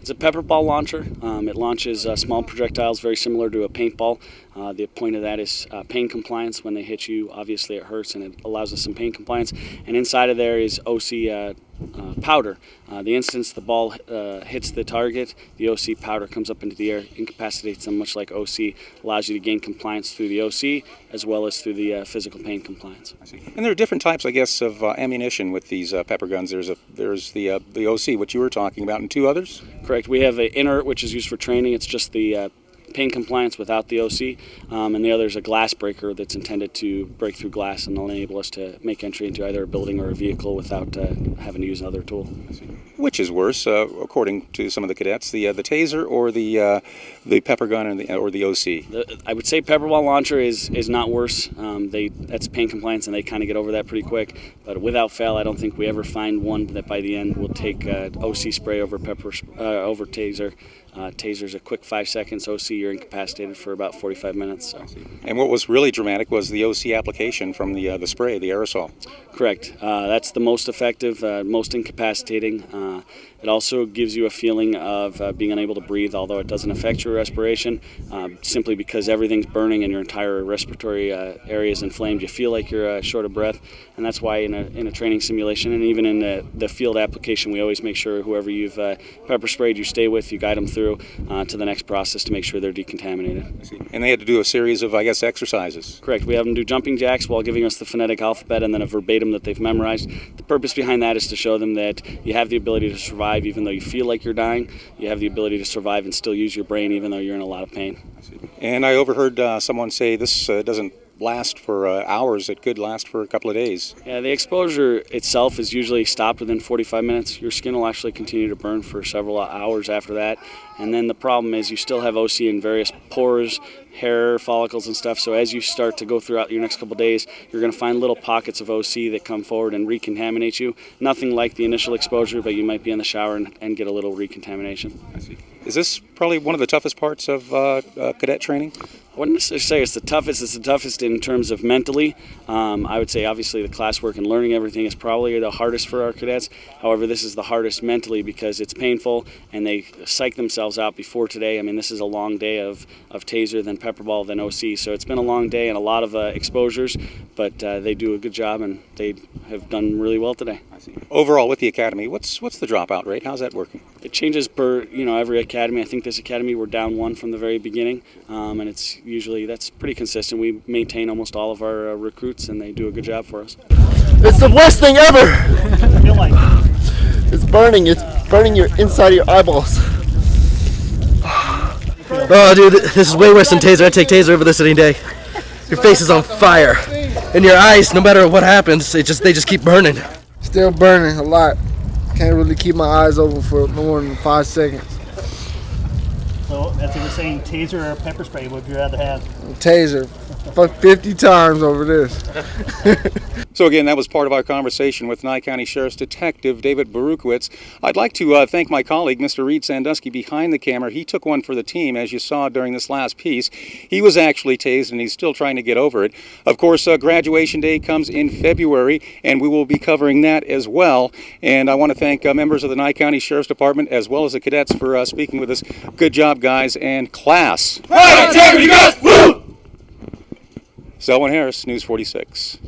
It's a pepper ball launcher. It launches small projectiles very similar to a paintball. The point of that is pain compliance. When they hit you, obviously it hurts, and it allows us some pain compliance. And inside of there is OC powder. The instance the ball hits the target, the OC powder comes up into the air, incapacitates them, much like OC, allows you to gain compliance through the OC as well as through the physical pain compliance. I see. And there are different types, I guess, of ammunition with these pepper guns. There's the OC, what you were talking about, and two others? Correct. We have an inert, which is used for training. It's just the pain compliance without the OC, and the other is a glass breaker that's intended to break through glass and enable us to make entry into either a building or a vehicle without having to use another tool. Which is worse, according to some of the cadets, the taser or the pepper gun or the OC? I would say pepper ball launcher is not worse. That's pain compliance, and they kind of get over that pretty quick. But without fail, I don't think we ever find one that by the end will take OC spray over over taser. Taser's a quick 5 seconds. OC, you're incapacitated for about 45 minutes. So. And what was really dramatic was the OC application from the spray, the aerosol. Correct. That's the most effective, most incapacitating. It also gives you a feeling of being unable to breathe, although it doesn't affect your respiration, simply because everything's burning and your entire respiratory area is inflamed. You feel like you're short of breath, and that's why in a training simulation and even in the field application, we always make sure whoever you've pepper sprayed, you stay with, you guide them through to the next process to make sure they're decontaminated. And they had to do a series of, I guess, exercises. Correct. We have them do jumping jacks while giving us the phonetic alphabet and then a verbatim that they've memorized. The purpose behind that is to show them that you have the ability to survive even though you feel like you're dying. You have the ability to survive and still use your brain even though you're in a lot of pain. And I overheard someone say this doesn't last for hours, it could last for a couple of days. Yeah, the exposure itself is usually stopped within 45 minutes. Your skin will actually continue to burn for several hours after that. And then the problem is you still have OC in various pores, hair follicles and stuff, so as you start to go throughout your next couple of days, you're going to find little pockets of OC that come forward and recontaminate you. Nothing like the initial exposure, but you might be in the shower and get a little recontamination. I see. Is this probably one of the toughest parts of cadet training? I wouldn't necessarily say it's the toughest. It's the toughest in terms of mentally. I would say obviously the classwork and learning everything is probably the hardest for our cadets. However, this is the hardest mentally because it's painful and they psych themselves out before today. I mean, this is a long day of taser, then pepper ball, then OC. So it's been a long day and a lot of exposures, but they do a good job and they have done really well today. I see. Overall, with the academy, what's the dropout rate? How's that working? It changes per every academy. I think this academy we're down one from the very beginning, and it's usually that's pretty consistent. We maintain almost all of our recruits, and they do a good job for us. It's the worst thing ever. It's burning. It's burning your inside of your eyeballs. Oh, dude, this is way worse than taser. I take taser over this any day. Your face is on fire, and your eyes, no matter what happens, they just keep burning. Still burning a lot. Can't really keep my eyes open for more than 5 seconds. So, as they were saying, taser or pepper spray, what would you rather have? Taser. Fuck 50 times over this. So again, that was part of our conversation with Nye County Sheriff's Detective David Berukowitz. I'd like to thank my colleague, Mr. Reed Sandusky, behind the camera. He took one for the team, as you saw during this last piece. He was actually tased, and he's still trying to get over it. Of course, graduation day comes in February, and we will be covering that as well. And I want to thank members of the Nye County Sheriff's Department, as well as the cadets, for speaking with us. Good job, guys, and class. Right, you guys. Woo! Selwyn Harris, News 46.